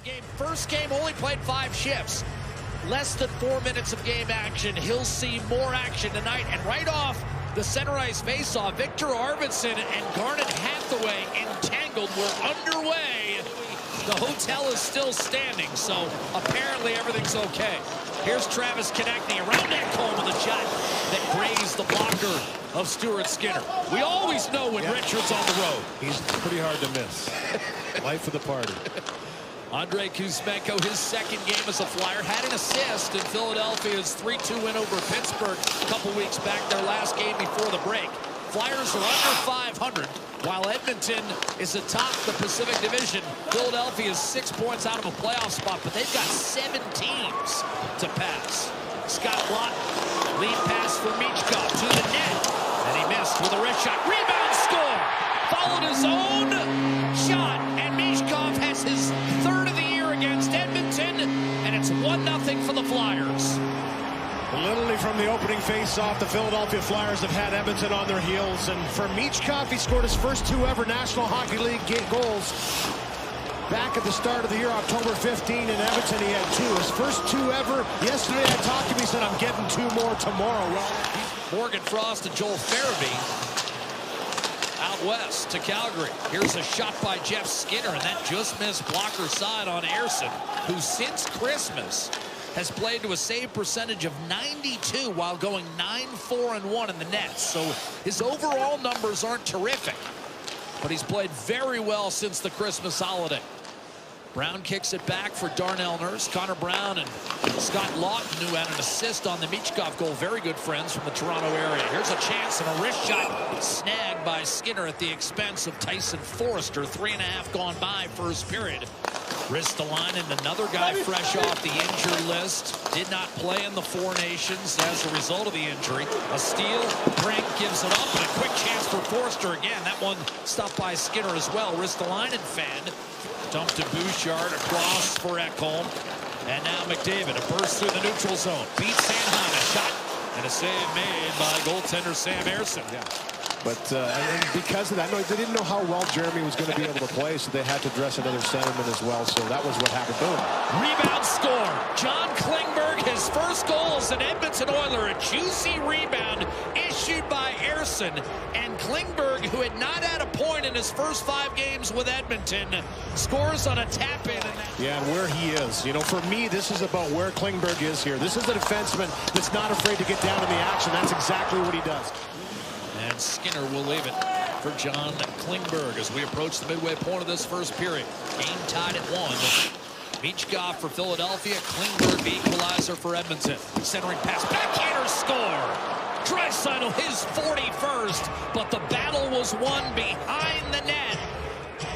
Game. First game only played 5 shifts. Less than 4 minutes of game action. He'll see more action tonight. And right off the center ice faceoff, Victor Arvidsson and Garnet Hathaway entangled. We're underway. The hotel is still standing, so apparently everything's okay. Here's Travis Konechny around that cone with a shot that grazed the blocker of Stuart Skinner. We always know when Richard's on the road. He's pretty hard to miss. Life of the party. Andrei Kuzmenko, his second game as a Flyer, had an assist in Philadelphia's 3-2 win over Pittsburgh a couple weeks back, their last game before the break. Flyers are under 500, while Edmonton is atop the Pacific Division. Philadelphia is 6 points out of a playoff spot, but they've got 7 teams to pass. Scott Laughton, lead pass for Michkov to the net, and he missed with a wrist shot. Rebound score! Followed his own shot, and Michkov has his third of the year against Edmonton, and it's 1-0 for the Flyers. Literally from the opening face-off, the Philadelphia Flyers have had Edmonton on their heels. And for Michkov, he scored his first 2 ever National Hockey League goals. Back at the start of the year, October 15, in Edmonton, he had 2. His first 2 ever. Yesterday, I talked to him. He said, I'm getting 2 more tomorrow. Well, Morgan Frost and Joel Farabee out west to Calgary. Here's a shot by Jeff Skinner, and that just missed blocker side on Ayerson, who since Christmas has played to a save percentage of 92 while going 9-4-1 in the net. So his overall numbers aren't terrific, but he's played very well since the Christmas holiday. Brown kicks it back for Darnell Nurse. Connor Brown and Scott Laughton, who had an assist on the Michkov goal. Very good friends from the Toronto area. Here's a chance and a wrist shot snagged by Skinner at the expense of Tyson Forrester. 3.5 gone by first period. Ristolainen, another guy fresh off the injured list, did not play in the 4 Nations as a result of the injury. A steal, Brink gives it up, and a quick chance for Forrester again. That one stopped by Skinner as well. Ristolainen fanned. Dumped to Bouchard, across for Ekholm. And now McDavid, a burst through the neutral zone. Beats Sanheim, a shot, and a save made by goaltender Sam Ayerson. Yeah. But and because of that, no, they didn't know how well Jeremy was going to be able to play, so they had to dress another centerman as well. So that was what happened. Boom. Rebound score. John Klingberg, his first goal as an Edmonton Oiler. A juicy rebound issued by Ayerson. And Klingberg, who had not had a point in his first 5 games with Edmonton, scores on a tap-in. Yeah, and where he is. You know, for me, this is about where Klingberg is here. This is a defenseman that's not afraid to get down in the action. That's exactly what he does. And Skinner will leave it for John Klingberg as we approach the midway point of this first period. Game tied at 1. Michkov for Philadelphia. Klingberg the equalizer for Edmonton. Centering pass. Backhander score. Draisaitl his 41st, but the battle was won behind the net.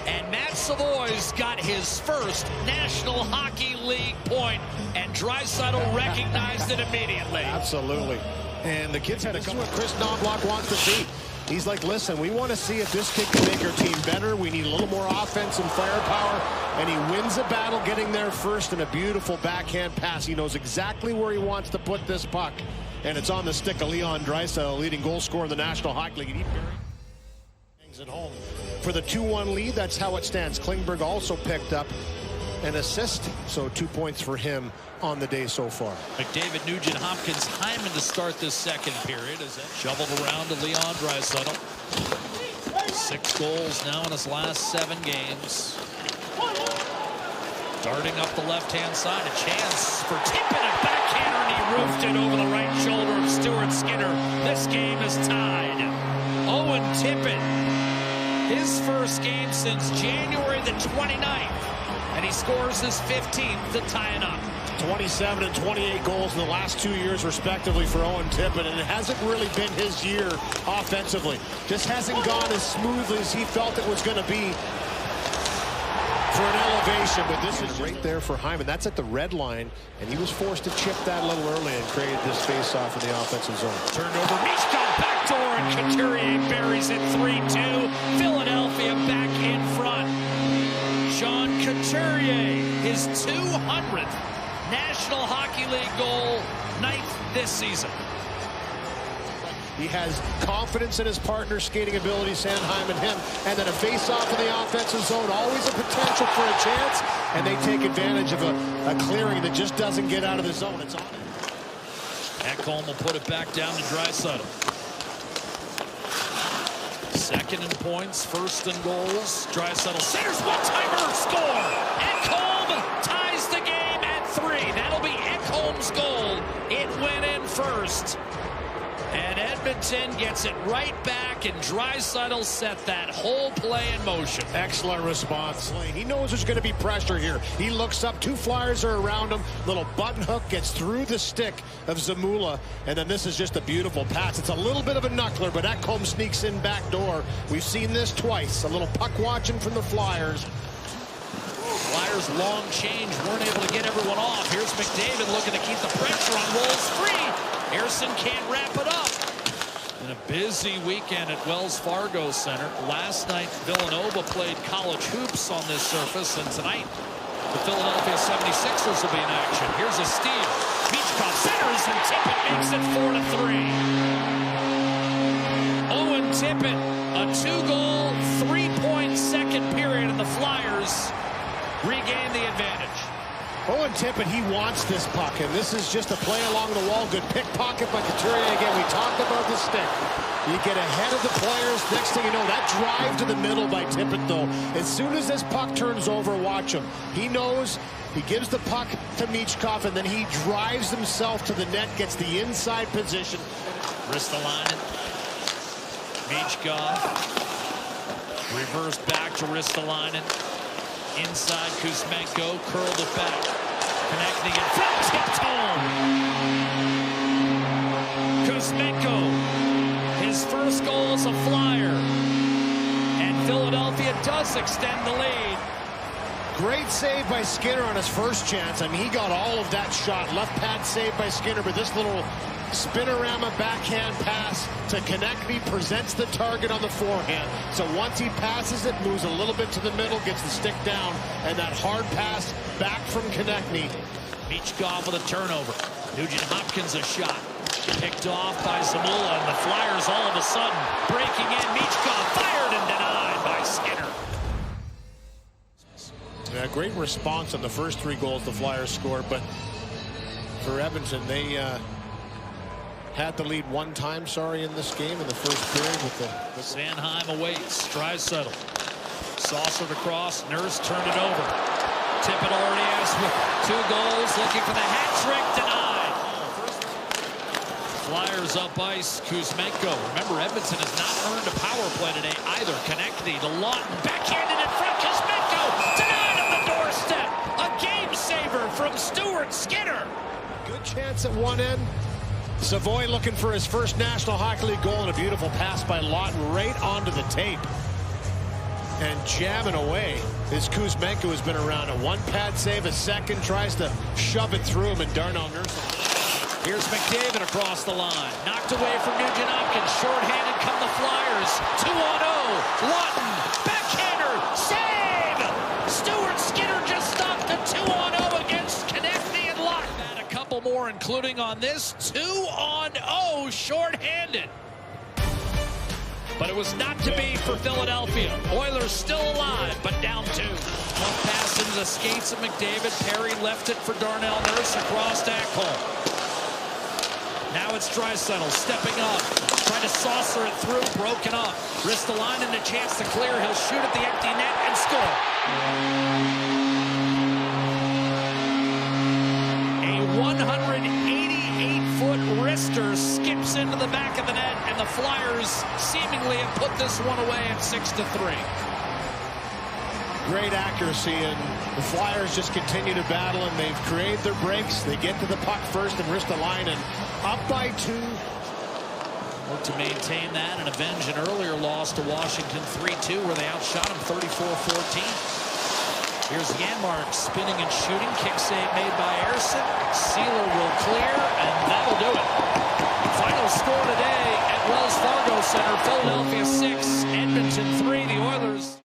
And Matt Savoy's got his first National Hockey League point, and Draisaitl recognized it immediately. Absolutely. And the kids had a couple. Chris Knobloch wants to see. He's like, listen, we want to see if this kid can make our team better. We need a little more offense and firepower. And he wins the battle getting there first in a beautiful backhand pass. He knows exactly where he wants to put this puck. And it's on the stick of Leon Draisaitl, leading goal scorer in the National Hockey League. Things at home for the 2-1 lead. That's how it stands. Klingberg also picked up an assist, so 2 points for him on the day so far. McDavid, Nugent, Hopkins, Hyman to start this second period as that shoveled around to Leon Draisaitl. 6 goals now in his last 7 games. Darting up the left-hand side, a chance for Tippett, a backhander, and he roofed it over the right shoulder of Stuart Skinner. This game is tied. Owen Tippett, his first game since January the 29th. And he scores his 15th to tie it up. 27 and 28 goals in the last 2 years, respectively, for Owen Tippett. And it hasn't really been his year offensively. Just hasn't gone as smoothly as he felt it was going to be for an elevation. But this is right there for Hyman. That's at the red line. And he was forced to chip that a little early and created this face-off in the offensive zone. Turned over, Michkov backdoor, and Couturier buries it 3-2. Philadelphia back in front. Sean Couturier, his 200th National Hockey League goal, 9th this season. He has confidence in his partner, skating ability, Sanheim and him. And then a face-off in the offensive zone, always a potential for a chance. And they take advantage of a clearing that just doesn't get out of the zone. It's on it. Ekholm will put it back down to Draisaitl. Second in points, first in goals. Draisaitl centers, one-timer, score! Ekholm ties the game at 3. That'll be Ekholm's goal. It went in first. And Edmonton gets it right back, and Draisaitl set that whole play in motion. Excellent response. He knows there's going to be pressure here. He looks up, 2 Flyers are around him. Little button hook gets through the stick of Zamula, and then this is just a beautiful pass. It's a little bit of a knuckler, but Ekholm sneaks in back door. We've seen this twice. A little puck watching from the Flyers. Flyers long change, weren't able to get everyone off. Here's McDavid looking to keep the pressure on Wolves free. Harrison can't wrap it up. In a busy weekend at Wells Fargo Center. Last night, Villanova played college hoops on this surface, and tonight, the Philadelphia 76ers will be in action. Here's a steal. Michkov centers, and Tippett makes it 4-3. Owen Tippett, a 2-goal, 3-point second period, and the Flyers regain the advantage. Owen Tippett, he wants this puck, and this is just a play along the wall. Good pickpocket by Couturier again. We talked about the stick. You get ahead of the players. Next thing you know, that drive to the middle by Tippett, though. As soon as this puck turns over, watch him. He knows. He gives the puck to Michkov, and then he drives himself to the net, gets the inside position. Ristolainen. Michkov. Reverse back to Ristolainen. Inside Kuzmenko, curled it back. Connecting it from tipped home. Kuzmenko, his first goal as a Flyer. And Philadelphia does extend the lead. Great save by Skinner on his first chance. I mean, he got all of that shot. Left pad save by Skinner, but this little spinorama backhand pass to Konechny presents the target on the forehand. So once he passes it, moves a little bit to the middle, gets the stick down, and that hard pass back from Konechny. Michkov with a turnover. Nugent Hopkins a shot. Picked off by Zamula, and the Flyers all of a sudden breaking in. Michkov fired and denied by Skinner. Yeah, great response on the first 3 goals the Flyers scored, but for Edmonton, they had the lead one time, in this game in the first period with the Sanheim awaits. Draisaitl. Saucered across. Nurse turned it over. Tippett already has with 2 goals. Looking for the hat trick. Denied. Flyers up ice. Kuzmenko. Remember, Edmonton has not earned a power play today either. Konechny to Lawton. Backhanded in front. Kuzmenko. Denied on the doorstep. A game saver from Stuart Skinner. Good chance at one end. Savoy looking for his first National Hockey League goal, and a beautiful pass by Lawton right onto the tape. And jamming away is Kuzmenko, who's been around. A 1-pad save, a second, tries to shove it through him, and Darnell Nurse. Here's McDavid across the line. Knocked away from Nugent Hopkins. Short-handed come the Flyers. 2-on-0. Lawton. Backhander. Save! Stuart Skinner just stopped the 2-on-0 against Konechny and Lawton. And a couple more, including on this 2-on-0 short-handed. But it was not to be for Philadelphia. Oilers still alive, but down 2. One pass into the skates of McDavid. Perry left it for Darnell Nurse across to Ekholm. Now it's Draisaitl stepping up, trying to saucer it through, broken up. Ristolainen a chance to clear. He'll shoot at the empty net and score. A 188-foot wrister skips into the back of the net, and the Flyers seemingly have put this one away at 6-3. Great accuracy, and the Flyers just continue to battle, and they've created their breaks. They get to the puck first, and Ristolainen up by 2. Look to maintain that and avenge an earlier loss to Washington 3-2, where they outshot them 34-14. Here's Janmark spinning and shooting. Kick save made by Ersson. Sealer will clear, and that'll do it. Final score today at Wells Fargo Center. Philadelphia 6, Edmonton 3. The Oilers